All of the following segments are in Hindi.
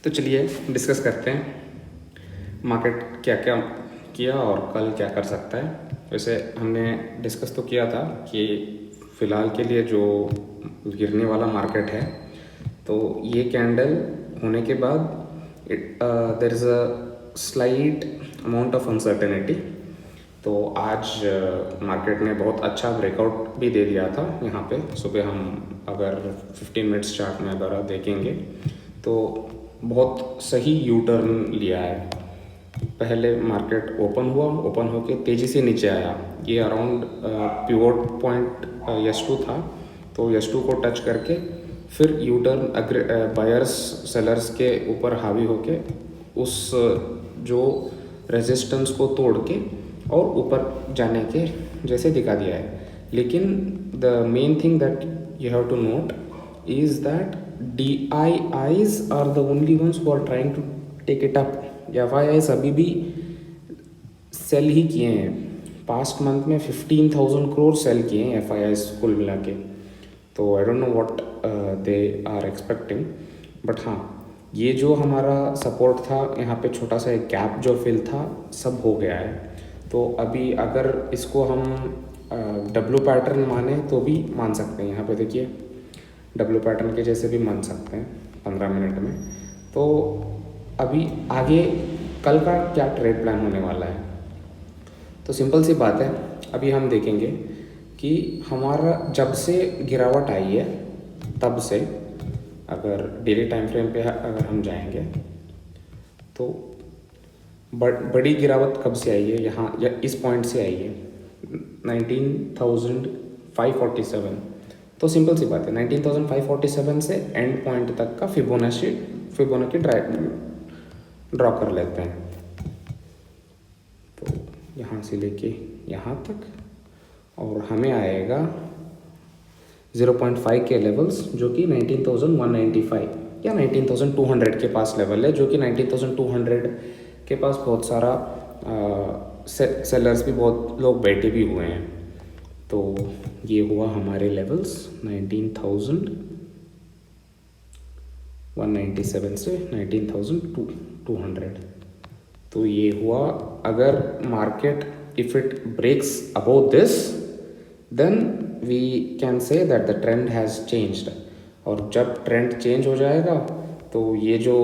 तो चलिए डिस्कस करते हैं मार्केट क्या क्या किया और कल क्या कर सकता है। वैसे हमने डिस्कस तो किया था कि फ़िलहाल के लिए जो गिरने वाला मार्केट है, तो ये कैंडल होने के बाद there is a slight amount of uncertainty. तो आज मार्केट ने बहुत अच्छा ब्रेकआउट भी दे दिया था। यहाँ पे सुबह हम अगर 15 मिनट्स चार्ट में अगर देखेंगे तो बहुत सही यू टर्न लिया है। पहले मार्केट ओपन हुआ, ओपन होके तेज़ी से नीचे आया। ये अराउंड पिवोट पॉइंट S2 था, तो S2 को टच करके फिर यू टर्न बायर्स सेलर्स के ऊपर हावी होके उस जो रेजिस्टेंस को तोड़ के और ऊपर जाने के जैसे दिखा दिया है। लेकिन the main thing that you have to note is that DIIs are the only ones who are trying to take it up. FIIs अभी भी सेल ही किए हैं। पास्ट मंथ में 15,000 करोड़ सेल किए हैं FIIs कुल मिला के। तो I don't know what they are expecting, but हाँ, ये जो हमारा सपोर्ट था, यहाँ पे छोटा सा एक गैप जो फिल था, सब हो गया है। तो अभी अगर इसको हम W पैटर्न माने तो भी मान सकते हैं। यहाँ पे देखिए W पैटर्न के जैसे भी मान सकते हैं 15 मिनट में। तो अभी आगे कल का क्या ट्रेड प्लान होने वाला है, तो सिंपल सी बात है। अभी हम देखेंगे कि हमारा जब से गिरावट आई है तब से अगर डेली टाइम फ्रेम पे अगर हम जाएंगे तो बड़ी गिरावट कब से आई है, यहाँ या इस पॉइंट से आई है 19,547। तो सिंपल सी बात है, 19,547 से एंड पॉइंट तक का फिबोनाची ड्रॉ कर लेते हैं। तो यहाँ से लेके यहाँ तक, और हमें आएगा 0.5 के लेवल्स जो कि 19,195 या 19,200 के पास लेवल है, जो कि 19,200 के पास बहुत सारा सेलर्स भी बहुत लोग बैठे भी हुए हैं। तो ये हुआ हमारे लेवल्स 19,197 से 19,200। तो ये हुआ। अगर market if it breaks above this then we can say that the trend has changed. और जब ट्रेंड चेंज हो जाएगा तो ये जो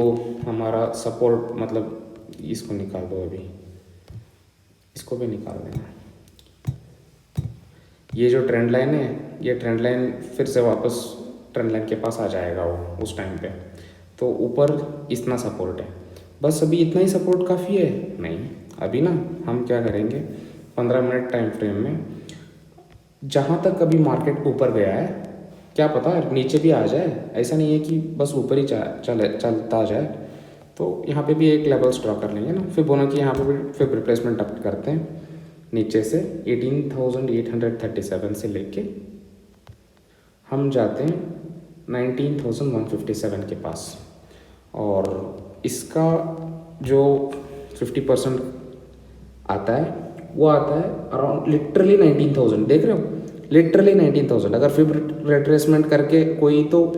हमारा सपोर्ट, मतलब इसको निकाल दो, अभी इसको भी निकाल देना। ये जो ट्रेंड लाइन है, ये ट्रेंड लाइन फिर से वापस ट्रेंड लाइन के पास आ जाएगा वो उस टाइम पे। तो ऊपर इतना सपोर्ट है, बस अभी इतना ही सपोर्ट काफ़ी है? नहीं, अभी ना हम क्या करेंगे 15 मिनट टाइम फ्रेम में, जहाँ तक अभी मार्केट ऊपर गया है, क्या पता नीचे भी आ जाए। ऐसा नहीं है कि बस ऊपर ही चलता जाए। तो यहाँ पे भी एक लेवल्स ड्रॉ कर लेंगे ना, फिर बोना कि यहाँ पे भी फिर रिप्लेसमेंट अप करते हैं नीचे से 18,837 से लेके हम जाते हैं 19,157 के पास। और इसका जो 50% आता है वो आता है अराउंड लिटरली 19,000। देख रहे हो, लिटरली 19,000। अगर फिर रिट्रेसमेंट करके कोई तो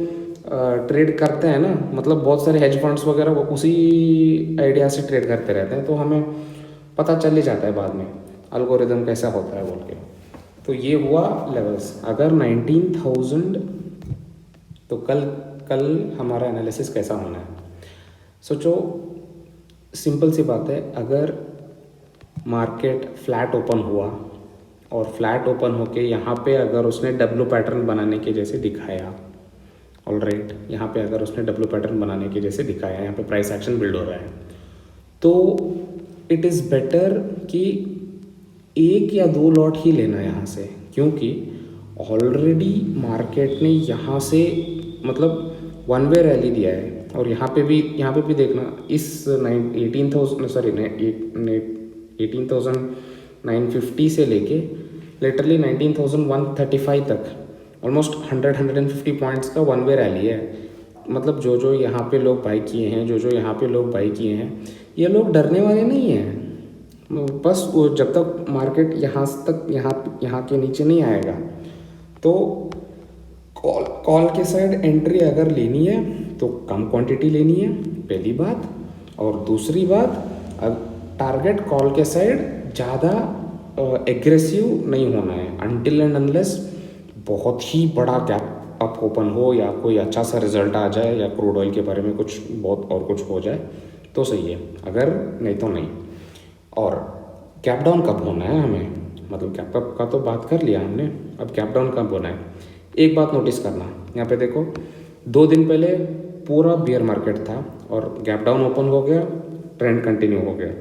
ट्रेड करते हैं ना, मतलब बहुत सारे हेज फंड्स वगैरह वो उसी आइडिया से ट्रेड करते रहते हैं, तो हमें पता चल ही जाता है बाद में अल्गोरिदम कैसा होता है बोल के। तो ये हुआ लेवल्स। अगर 19,000, तो कल हमारा एनालिसिस कैसा होना है सोचो। सिंपल सी बात है, अगर मार्केट फ्लैट ओपन हुआ और फ्लैट ओपन होके यहाँ पे अगर उसने W पैटर्न बनाने के जैसे दिखाया, ऑलराइट, यहाँ पे अगर उसने W पैटर्न बनाने के जैसे दिखाया, यहाँ पे प्राइस एक्शन बिल्ड हो रहा है, तो इट इज़ बेटर कि 1 या 2 लॉट ही लेना यहाँ से, क्योंकि ऑलरेडी मार्केट ने यहाँ से मतलब वन वे रैली दिया है। और यहाँ पे भी देखना, इस 18,950 से लेके लिटरली 19,135 तक ऑलमोस्ट 150 पॉइंट्स का वन वे रैली है। मतलब जो यहाँ पे लोग बाई किए हैं, जो यहाँ पे लोग बाई किए हैं, ये लोग डरने वाले नहीं हैं। बस वो जब तक मार्केट यहाँ के नीचे नहीं आएगा, तो कॉल के साइड एंट्री अगर लेनी है तो कम क्वांटिटी लेनी है पहली बात, और दूसरी बात टारगेट कॉल के साइड ज़्यादा एग्रेसिव नहीं होना है अनटिल एंड अनलेस बहुत ही बड़ा गैप अप ओपन हो या कोई अच्छा सा रिजल्ट आ जाए या क्रूड ऑयल के बारे में कुछ बहुत और कुछ हो जाए तो सही है, अगर नहीं तो नहीं। और गैप डाउन कब होना है हमें, मतलब गैप अप का तो बात कर लिया हमने, अब गैप डाउन कब होना है। एक बात नोटिस करना, यहाँ पे देखो 2 दिन पहले पूरा बियर मार्केट था और गैप डाउन ओपन हो गया, ट्रेंड कंटिन्यू हो गया,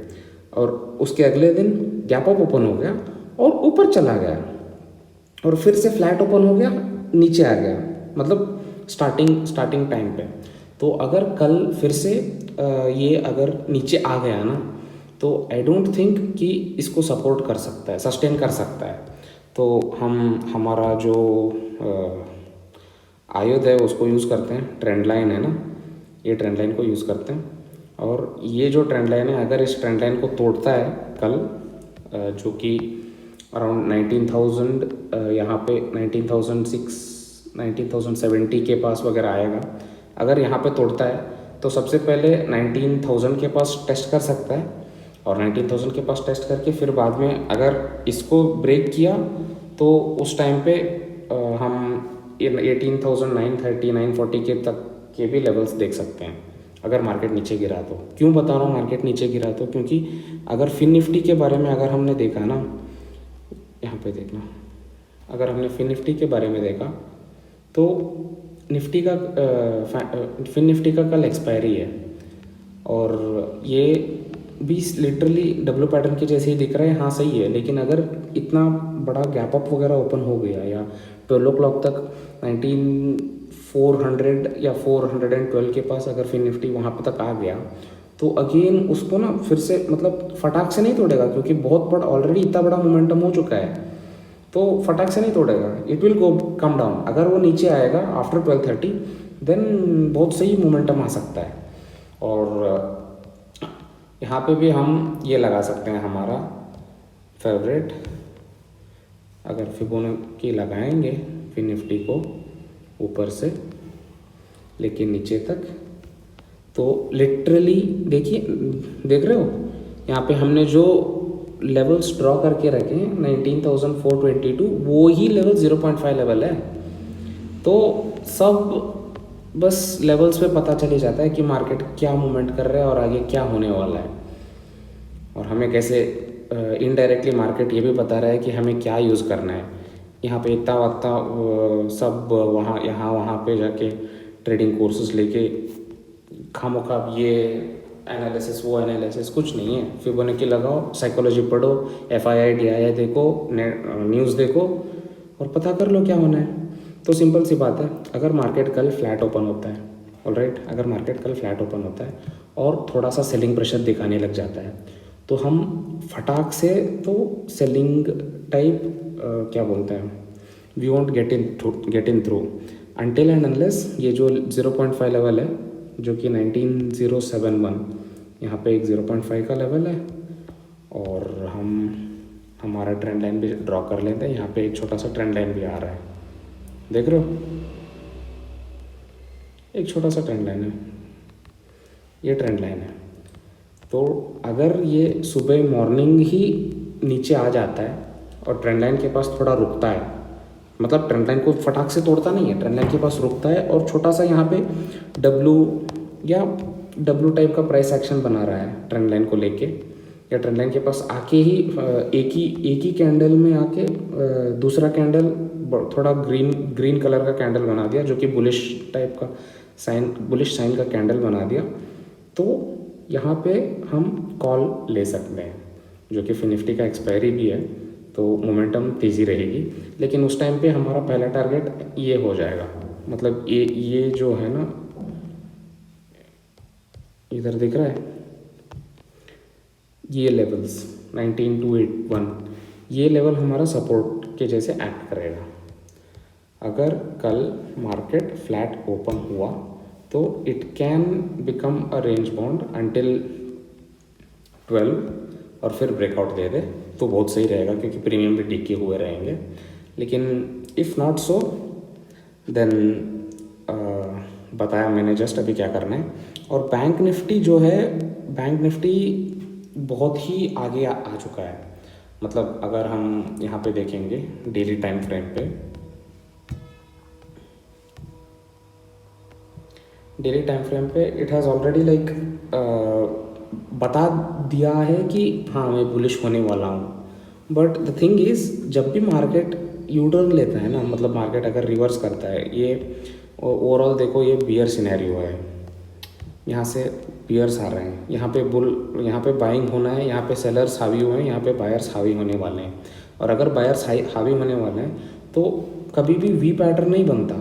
और उसके अगले दिन गैप अप ओपन हो गया और ऊपर चला गया और फिर से फ्लैट ओपन हो गया, नीचे आ गया, मतलब स्टार्टिंग टाइम पे। तो अगर कल फिर से ये अगर नीचे आ गया ना तो आई डोंट थिंक कि इसको सपोर्ट कर सकता है, सस्टेन कर सकता है। तो हमारा जो आयुध है उसको यूज़ करते हैं, ट्रेंड लाइन है ना, ये ट्रेंड लाइन को यूज़ करते हैं। और ये जो ट्रेंड लाइन है अगर इस ट्रेंड लाइन को तोड़ता है कल, जो कि अराउंड 19,000 यहाँ पे 19,070 के पास वगैरह आएगा, अगर यहाँ पे तोड़ता है तो सबसे पहले 19,000 के पास टेस्ट कर सकता है, और 19,000 के पास टेस्ट करके फिर बाद में अगर इसको ब्रेक किया तो उस टाइम पे हम 18,930 940 के तक के भी लेवल्स देख सकते हैं अगर मार्केट नीचे गिरा तो। क्यों बता रहा हूँ मार्केट नीचे गिरा तो, क्योंकि अगर फिन निफ्टी के बारे में अगर हमने देखा ना, यहाँ पे देखना, अगर हमने फिन निफ्टी के बारे में देखा तो निफ्टी का फिन निफ्टी का कल एक्सपायरी है और ये भी लिटरली डब्ल्यू पैटर्न के जैसे ही दिख रहा है। हाँ सही है, लेकिन अगर इतना बड़ा गैप अप वगैरह ओपन हो गया या 12 o'clock तक 19,400 या 412 के पास अगर फिर निफ्टी वहाँ पे तक आ गया तो अगेन उसको ना फिर से मतलब फटाक से नहीं तोड़ेगा, क्योंकि बहुत बड़ा ऑलरेडी इतना बड़ा मोमेंटम हो चुका है, तो फटाक से नहीं तोड़ेगा, it will go come down. अगर वो नीचे आएगा आफ्टर 12:30 देन बहुत सही मोमेंटम आ सकता है। और यहाँ पे भी हम ये लगा सकते हैं हमारा फेवरेट, अगर फिबोनाची लगाएंगे फिर निफ्टी को ऊपर से लेकिन नीचे तक, तो लिटरली देखिए, देख रहे हो यहाँ पे हमने जो लेवल्स ड्रॉ करके रखे हैं 19,422, वो ही लेवल 0.5 लेवल है। तो सब बस लेवल्स पे पता चल ही जाता है कि मार्केट क्या मूवमेंट कर रहा है और आगे क्या होने वाला है, और हमें कैसे इनडायरेक्टली मार्केट ये भी बता रहा है कि हमें क्या यूज़ करना है। यहाँ पे इतना वत्ता सब वहाँ पे जाके ट्रेडिंग कोर्सेज लेके खामोखा ये एनालिसिस वो एनालिसिस कुछ नहीं है। फिबोनाची लगाओ, साइकोलॉजी पढ़ो, FII DII देखो, न्यूज़ देखो और पता कर लो क्या होना है। तो सिंपल सी बात है, अगर मार्केट कल फ्लैट ओपन होता है, ऑलराइट, अगर मार्केट कल फ्लैट ओपन होता है और थोड़ा सा सेलिंग प्रेशर दिखाने लग जाता है तो हम फटाक से तो सेलिंग टाइप क्या बोलते हैं, we won't get in through until and unless ये जो 0.5 लेवल है जो कि 19,071, यहाँ पे एक 0.5 का लेवल है, और हम हमारा ट्रेंड लाइन भी ड्रॉ कर लेते हैं। यहाँ पे एक छोटा सा ट्रेंड लाइन भी आ रहा है, देख रहे हो, एक छोटा सा ट्रेंड लाइन है, ये ट्रेंड लाइन है। तो अगर ये सुबह मॉर्निंग ही नीचे आ जाता है और ट्रेंड लाइन के पास थोड़ा रुकता है, मतलब ट्रेंड लाइन को फटाक से तोड़ता नहीं है, ट्रेंड लाइन के पास रुकता है और छोटा सा यहाँ पे डब्लू टाइप का प्राइस एक्शन बना रहा है ट्रेंड लाइन को लेके, या ट्रेंड लाइन के पास आके ही एक ही कैंडल में आके दूसरा कैंडल थोड़ा ग्रीन कलर का कैंडल बना दिया, जो कि बुलिश टाइप का बुलिश साइन का कैंडल बना दिया, तो यहाँ पे हम कॉल ले सकते हैं, जो कि फिन निफ्टी का एक्सपायरी भी है, तो मोमेंटम तेज़ी रहेगी। लेकिन उस टाइम पे हमारा पहला टारगेट ये हो जाएगा, मतलब ये जो है ना, इधर दिख रहा है ये लेवल्स 19,281, ये लेवल हमारा सपोर्ट के जैसे एक्ट करेगा। अगर कल मार्केट फ्लैट ओपन हुआ तो it can become a range bound until 12 और फिर ब्रेकआउट दे दे तो बहुत सही रहेगा, क्योंकि प्रीमियम भी टिके हुए रहेंगे। लेकिन इफ़ नॉट सो देन बताया मैंने जस्ट अभी क्या करना है। और बैंक निफ्टी जो है, बैंक निफ्टी बहुत ही आगे आ चुका है। मतलब अगर हम यहाँ पे देखेंगे डेली टाइम फ्रेम पे, डेली टाइम फ्रेम पे इट हैज़ ऑलरेडी लाइक बता दिया है कि हाँ मैं बुलिश होने वाला हूँ। बट द थिंग इज़, जब भी मार्केट यू टर्न लेता है ना, मतलब मार्केट अगर रिवर्स करता है, ये ओवरऑल देखो ये बियर सिनेरियो है, यहाँ से बियर्स आ रहे हैं, यहाँ पे बुल, यहाँ पे बाइंग होना है, यहाँ पे सेलर्स हावी हुए हैं, यहाँ पे बायर्स हावी होने वाले हैं। और अगर बायर्स हावी होने वाले हैं तो कभी भी वी पैटर्न नहीं बनता,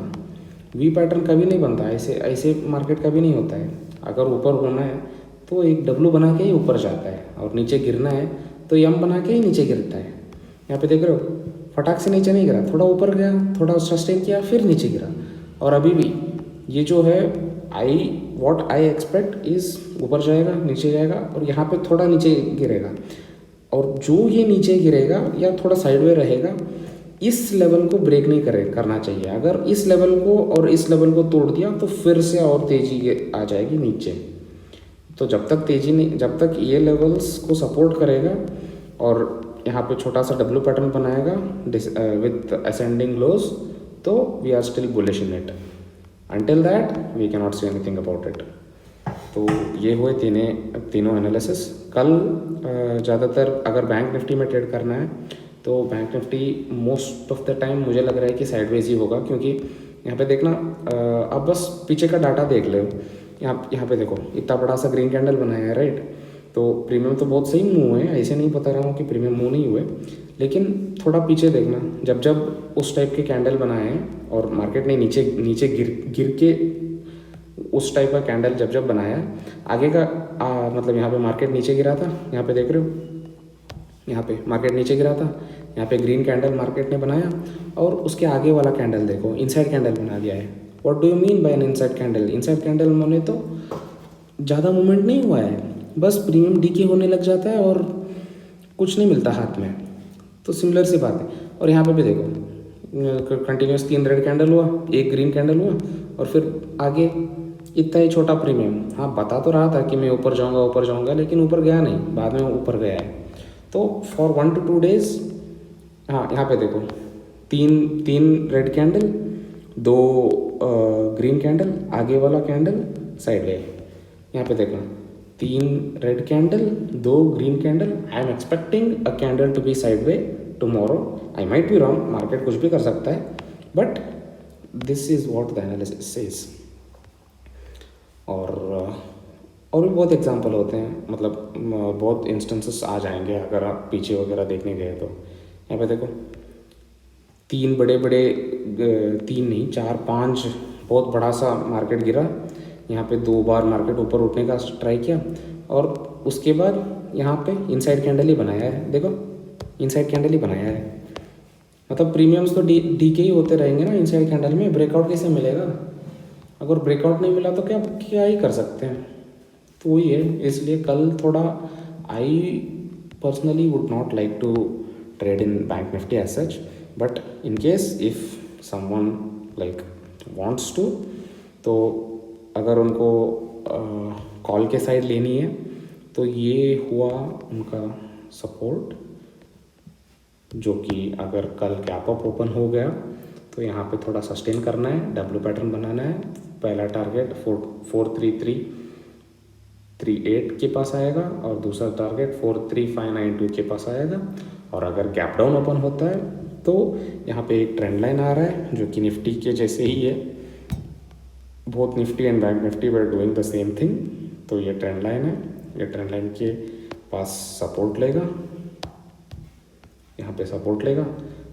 वी पैटर्न कभी नहीं बनता, ऐसे ऐसे मार्केट कभी नहीं होता है। अगर ऊपर होना है तो एक डब्लू बना के ही ऊपर जाता है, और नीचे गिरना है तो यम बना के ही नीचे गिरता है। यहाँ पे देख रहे हो, फटाक से नीचे नहीं गिरा, थोड़ा ऊपर गया, थोड़ा सस्टेन किया, फिर नीचे गिरा। और अभी भी ये जो है व्हाट आई एक्सपेक्ट इज़ ऊपर जाएगा, नीचे जाएगा, और यहाँ पे थोड़ा नीचे गिरेगा। और जो ये नीचे गिरेगा या थोड़ा साइडवे रहेगा, इस लेवल को ब्रेक नहीं करना चाहिए। अगर इस लेवल को और इस लेवल को तोड़ दिया तो फिर से और तेज़ी आ जाएगी नीचे। तो जब तक तेज़ी नहीं, जब तक ये लेवल्स को सपोर्ट करेगा और यहाँ पे छोटा सा डब्ल्यू पैटर्न बनाएगा with ascending lows, so we are still bullish in it. Until that we cannot say anything about it। तो ये हुए तीनों एनालिसिस। कल ज़्यादातर अगर बैंक निफ्टी में ट्रेड करना है तो bank Nifty most of the time मुझे लग रहा है कि साइडवेज ही होगा, क्योंकि यहाँ पे देखना, अब बस पीछे का डाटा देख लो। यहाँ पे देखो इतना बड़ा सा ग्रीन कैंडल बनाया है, राइट। तो प्रीमियम तो बहुत सही मूव हुए हैं, ऐसे नहीं बता रहा हूँ कि प्रीमियम मूव नहीं हुए, लेकिन थोड़ा पीछे देखना, जब जब उस टाइप के कैंडल बनाए हैं और मार्केट ने नीचे गिर के उस टाइप का कैंडल जब बनाया, आगे का मतलब यहाँ पे मार्केट नीचे गिरा था, यहाँ पे देख रहे हो, यहाँ पे मार्केट नीचे गिरा था, यहाँ पे ग्रीन कैंडल मार्केट ने बनाया, और उसके आगे वाला कैंडल देखो इनसाइड कैंडल बना दिया है। What do you mean by an inside candle? Inside candle माने तो ज़्यादा मूवमेंट नहीं हुआ है, बस प्रीमियम डीके होने लग जाता है और कुछ नहीं मिलता हाथ में। तो सिमिलर सी बात है। और यहाँ पे भी देखो कंटिन्यूस 3 रेड कैंडल हुआ, 1 ग्रीन कैंडल हुआ, और फिर आगे इतना ही छोटा प्रीमियम। हाँ, बता तो रहा था कि मैं ऊपर जाऊँगा, लेकिन ऊपर गया नहीं, बाद में ऊपर गया है। तो फॉर 1 to 2 days, हाँ यहाँ पे देखो तीन रेड कैंडल, 2 ग्रीन कैंडल, आगे वाला कैंडल साइडवे। यहाँ पे देखना 3 red candle, 2 green candle. I am expecting a candle to be sideway tomorrow. I might be wrong, market कुछ भी कर सकता है, but this is what the analysis says. और भी बहुत एग्जांपल होते हैं, मतलब बहुत इंस्टेंसेस आ जाएंगे अगर आप पीछे वगैरह देखने गए तो। यहाँ पे देखो 3 बड़े 3 नहीं 4-5 बहुत बड़ा सा मार्केट गिरा, यहाँ पे 2 बार मार्केट ऊपर उठने का ट्राई किया, और उसके बाद यहाँ पे इनसाइड कैंडल ही बनाया है। देखो इनसाइड कैंडल ही बनाया है, मतलब प्रीमियम्स तो डी के ही होते रहेंगे ना इनसाइड कैंडल में। ब्रेकआउट कैसे मिलेगा? अगर ब्रेकआउट नहीं मिला तो क्या ही कर सकते हैं। तो वही है, इसलिए कल थोड़ा I personally would not like to trade in Bank Nifty as such, but in case if someone like wants to, तो अगर उनको कॉल के साइड लेनी है तो ये हुआ उनका सपोर्ट, जो कि अगर कल गैप अप ओपन हो गया तो यहाँ पे थोड़ा सस्टेन करना है, डब्ल्यू पैटर्न बनाना है। पहला टारगेट 43338 के पास आएगा, और दूसरा टारगेट 43592 के पास आएगा। और अगर गैप डाउन ओपन होता है तो यहाँ पे एक ट्रेंड लाइन आ रहा है जो कि निफ्टी के जैसे ही है। Both Nifty and bank Nifty were doing the same thing. तो ये ट्रेंड लाइन है, ये ट्रेंड लाइन के पास सपोर्ट लेगा, यहाँ पे सपोर्ट लेगा।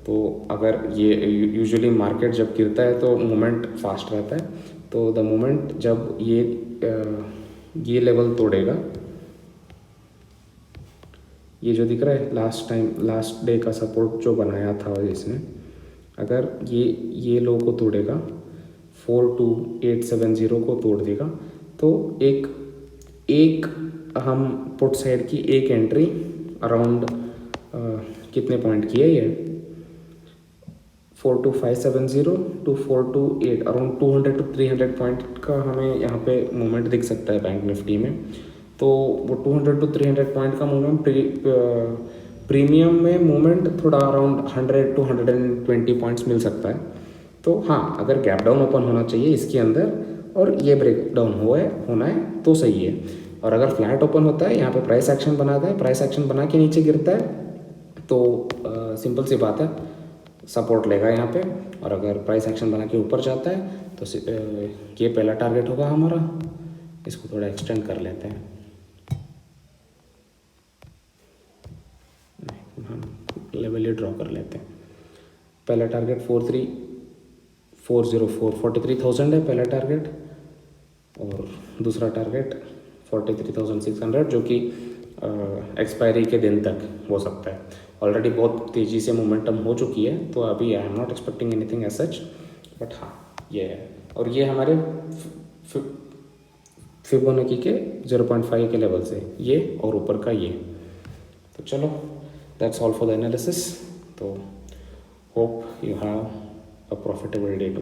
तो अगर ये यूजुअली मार्केट जब गिरता है तो मोमेंट फास्ट रहता है, तो द मोमेंट जब ये लेवल तोड़ेगा, ये जो दिख रहा है लास्ट डे का सपोर्ट जो बनाया था इसने, अगर ये लो को तोड़ेगा, 42870 को तोड़ देगा, तो एक हम पुट साइड की एक एंट्री अराउंड कितने पॉइंट की है ये 42570 टू 428, अराउंड 200 to 300 पॉइंट का हमें यहाँ पे मूवमेंट दिख सकता है बैंक निफ्टी में। तो वो 200 to 300 पॉइंट का मूवमेंट प्रीमियम में मूवमेंट थोड़ा अराउंड 100 to 120 पॉइंट्स मिल सकता है। तो हाँ, अगर गैप डाउन ओपन होना चाहिए इसके अंदर और ये ब्रेक डाउन होना है तो सही है। और अगर फ्लैट ओपन होता है, यहाँ पे प्राइस एक्शन बनाता है, प्राइस एक्शन बना के नीचे गिरता है तो सिंपल सी बात है, सपोर्ट लेगा यहाँ पे। और अगर प्राइस एक्शन बना के ऊपर जाता है तो ये पहला टारगेट होगा हमारा। इसको थोड़ा एक्सटेंड कर लेते हैं, हम लेवल ही ड्रॉ कर लेते हैं। पहला टारगेट 43,000 है पहला टारगेट, और दूसरा टारगेट 43,600 जो कि एक्सपायरी के दिन तक हो सकता है। ऑलरेडी बहुत तेज़ी से मोमेंटम हो चुकी है, तो अभी I am not expecting anything as such, but हाँ ये है। और ये हमारे फिबोनाची के 0.5 के लेवल से ये, और ऊपर का ये। तो चलो, that's all for the analysis. तो hope you have a profitable day.